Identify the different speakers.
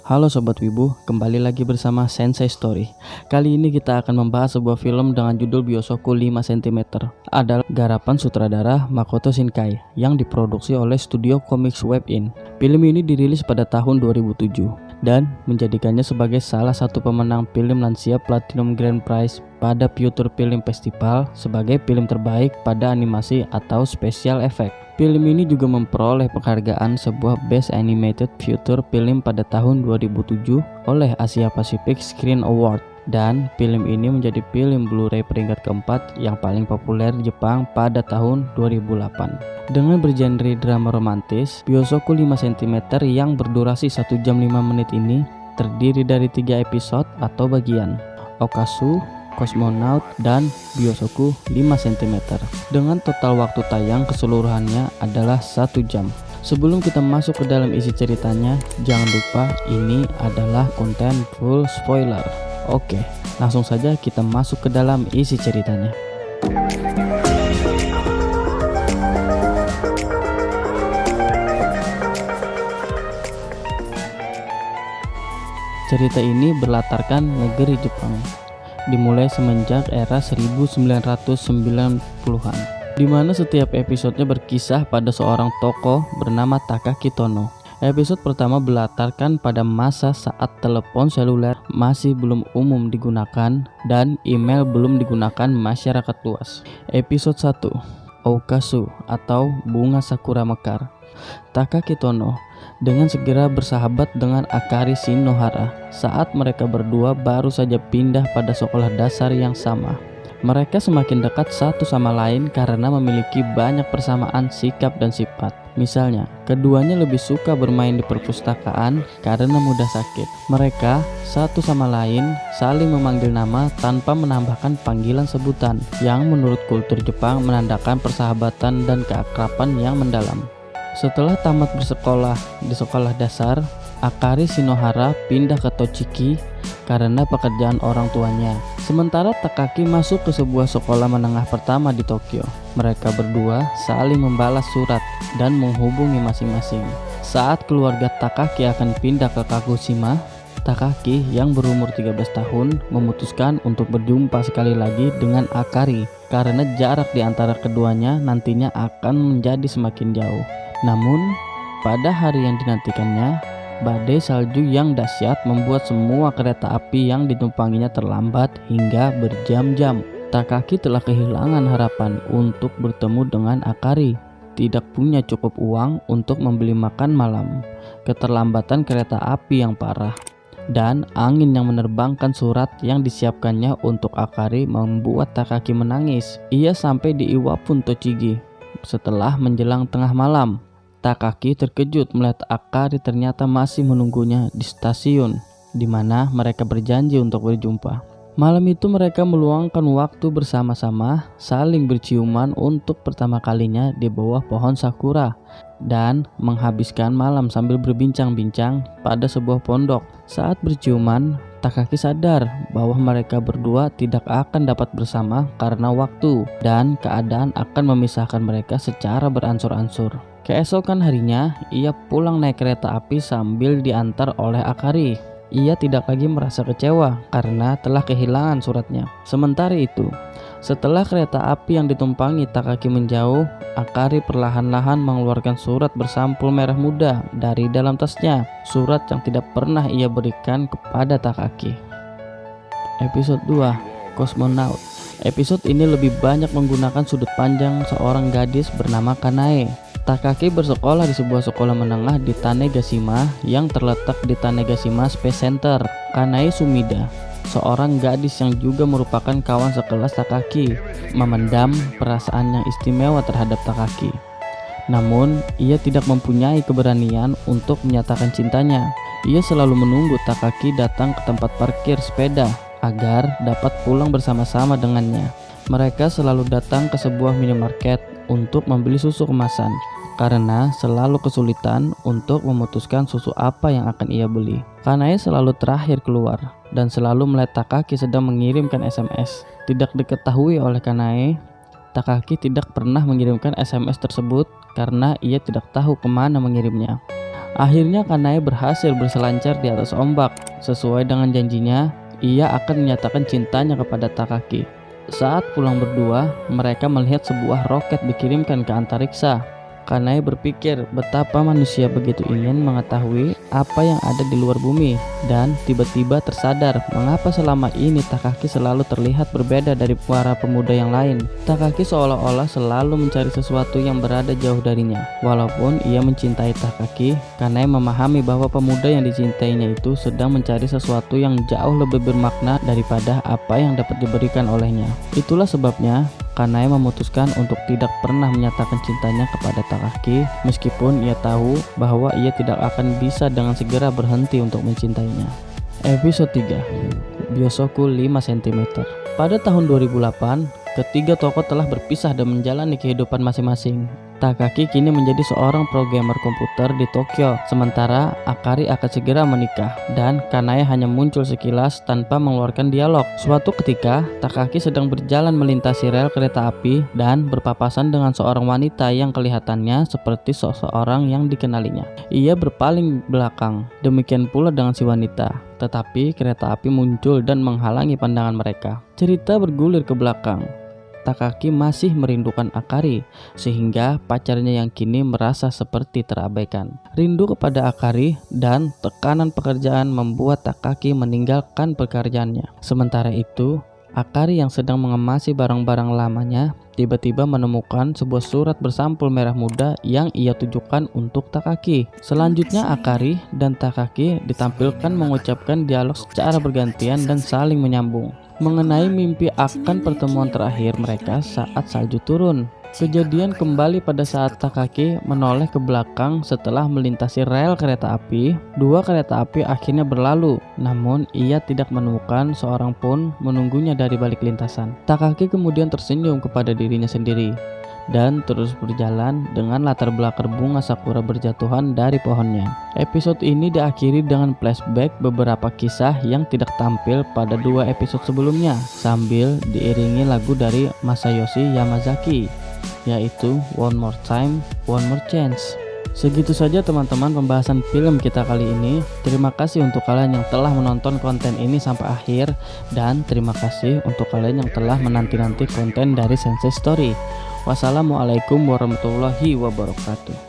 Speaker 1: Halo Sobat Wibu, kembali lagi bersama Sensei Story. Kali ini kita akan membahas sebuah film dengan judul Byosoku 5 cm. Adalah garapan sutradara Makoto Shinkai yang diproduksi oleh studio Comics Web-In. Film ini dirilis pada tahun 2007 dan menjadikannya sebagai salah satu pemenang film lansia Platinum Grand Prize pada Future Film Festival sebagai film terbaik pada animasi atau special effect. Film ini juga memperoleh penghargaan sebuah Best Animated Feature Film pada tahun 2007 oleh Asia Pacific Screen Award, dan film ini menjadi film Blu-ray peringkat keempat yang paling populer di Jepang pada tahun 2008. Dengan bergenre drama romantis, Byosoku 5 cm yang berdurasi 1 jam 5 menit ini terdiri dari 3 episode atau bagian: Okasu, Cosmonaut, dan Byosoku 5 cm dengan total waktu tayang keseluruhannya adalah 1 jam. Sebelum kita masuk ke dalam isi ceritanya, jangan lupa ini adalah konten full spoiler. Oke, langsung saja kita masuk ke dalam isi ceritanya. Cerita ini berlatarkan negeri Jepang, dimulai semenjak era 1990-an, di mana setiap episodenya berkisah pada seorang tokoh bernama Takaki Tono. Episode pertama berlatarkan pada masa saat telepon seluler masih belum umum digunakan dan email belum digunakan masyarakat luas. Episode 1, Okasu atau Bunga Sakura Mekar. Takaki Tono dengan segera bersahabat dengan Akari Shinohara saat mereka berdua baru saja pindah pada sekolah dasar yang sama. Mereka semakin dekat satu sama lain karena memiliki banyak persamaan sikap dan sifat. Misalnya, keduanya lebih suka bermain di perpustakaan karena mudah sakit. Mereka satu sama lain saling memanggil nama tanpa menambahkan panggilan sebutan, yang menurut kultur Jepang menandakan persahabatan dan keakraban yang mendalam. Setelah tamat bersekolah di sekolah dasar, Akari Shinohara pindah ke Tochiki karena pekerjaan orang tuanya. Sementara Takaki masuk ke sebuah sekolah menengah pertama di Tokyo. Mereka berdua saling membalas surat dan menghubungi masing-masing. Saat keluarga Takaki akan pindah ke Kagoshima, Takaki yang berumur 13 tahun memutuskan untuk berjumpa sekali lagi dengan Akari karena jarak di antara keduanya nantinya akan menjadi semakin jauh. Namun, pada hari yang dinantikannya, badai salju yang dahsyat membuat semua kereta api yang ditumpanginya terlambat hingga berjam-jam. Takaki telah kehilangan harapan untuk bertemu dengan Akari, tidak punya cukup uang untuk membeli makan malam, keterlambatan kereta api yang parah, dan angin yang menerbangkan surat yang disiapkannya untuk Akari membuat Takaki menangis. Ia sampai di Iwapun Tochigi setelah menjelang tengah malam. Takaki terkejut melihat Akari ternyata masih menunggunya di stasiun, di mana mereka berjanji untuk berjumpa. Malam itu mereka meluangkan waktu bersama-sama, saling berciuman untuk pertama kalinya di bawah pohon sakura, dan menghabiskan malam sambil berbincang-bincang pada sebuah pondok. Saat berciuman, Takaki sadar bahwa mereka berdua tidak akan dapat bersama karena waktu, dan keadaan akan memisahkan mereka secara beransur-ansur. Keesokan harinya, ia pulang naik kereta api sambil diantar oleh Akari. Ia tidak lagi merasa kecewa karena telah kehilangan suratnya. Sementara itu, setelah kereta api yang ditumpangi Takaki menjauh, Akari perlahan-lahan mengeluarkan surat bersampul merah muda dari dalam tasnya. Surat yang tidak pernah ia berikan kepada Takaki. Episode 2, Cosmonaut. Episode ini lebih banyak menggunakan sudut pandang seorang gadis bernama Kanae. Takaki bersekolah di sebuah sekolah menengah di Tanegashima yang terletak di Tanegashima Space Center. Kanae Sumida, seorang gadis yang juga merupakan kawan sekelas Takaki, memendam perasaan yang istimewa terhadap Takaki. Namun, ia tidak mempunyai keberanian untuk menyatakan cintanya. Ia selalu menunggu Takaki datang ke tempat parkir sepeda agar dapat pulang bersama-sama dengannya. Mereka selalu datang ke sebuah minimarket untuk membeli susu kemasan karena selalu kesulitan untuk memutuskan susu apa yang akan ia beli. Kanae selalu terakhir keluar dan selalu melihat Takaki sedang mengirimkan SMS. Tidak diketahui oleh Kanae, Takaki tidak pernah mengirimkan SMS tersebut karena ia tidak tahu kemana mengirimnya. Akhirnya Kanae berhasil berselancar di atas ombak. Sesuai dengan janjinya, ia akan menyatakan cintanya kepada Takaki. Saat pulang berdua, mereka melihat sebuah roket dikirimkan ke antariksa. Kanae berpikir betapa manusia begitu ingin mengetahui apa yang ada di luar bumi, dan tiba-tiba tersadar mengapa selama ini Takaki selalu terlihat berbeda dari para pemuda yang lain. Takaki seolah-olah selalu mencari sesuatu yang berada jauh darinya. Walaupun ia mencintai Takaki, Kanae memahami bahwa pemuda yang dicintainya itu sedang mencari sesuatu yang jauh lebih bermakna daripada apa yang dapat diberikan olehnya. Itulah sebabnya Kanae memutuskan untuk tidak pernah menyatakan cintanya kepada Takaki, meskipun ia tahu bahwa ia tidak akan bisa dengan segera berhenti untuk mencintainya. Episode 3, Byosoku 5 cm. Pada tahun 2008, ketiga tokoh telah berpisah dan menjalani kehidupan masing-masing. Takaki kini menjadi seorang programmer komputer di Tokyo, sementara Akari akan segera menikah, dan Kanae hanya muncul sekilas tanpa mengeluarkan dialog. Suatu ketika, Takaki sedang berjalan melintasi rel kereta api dan berpapasan dengan seorang wanita yang kelihatannya seperti seseorang yang dikenalinya. Ia berpaling belakang, demikian pula dengan si wanita, tetapi kereta api muncul dan menghalangi pandangan mereka. Cerita bergulir ke belakang. Takaki masih merindukan Akari, sehingga pacarnya yang kini merasa seperti terabaikan. Rindu kepada Akari dan tekanan pekerjaan membuat Takaki meninggalkan pekerjaannya. Sementara itu, Akari yang sedang mengemasi barang-barang lamanya tiba-tiba menemukan sebuah surat bersampul merah muda yang ia tujukan untuk Takaki. Selanjutnya Akari dan Takaki ditampilkan mengucapkan dialog secara bergantian dan saling menyambung mengenai mimpi akan pertemuan terakhir mereka saat salju turun. Kejadian kembali pada saat Takaki menoleh ke belakang setelah melintasi rel kereta api. Dua kereta api akhirnya berlalu, namun ia tidak menemukan seorang pun menunggunya dari balik lintasan. Takaki kemudian tersenyum kepada dirinya sendiri dan terus berjalan dengan latar belakang bunga sakura berjatuhan dari pohonnya. Episode ini diakhiri dengan flashback beberapa kisah yang tidak tampil pada 2 episode sebelumnya, sambil diiringi lagu dari Masayoshi Yamazaki, yaitu One More Time, One More Chance. Segitu saja teman-teman pembahasan film kita kali ini. Terima kasih untuk kalian yang telah menonton konten ini sampai akhir, dan terima kasih untuk kalian yang telah menanti-nanti konten dari Sensei Story. Wassalamualaikum warahmatullahi wabarakatuh.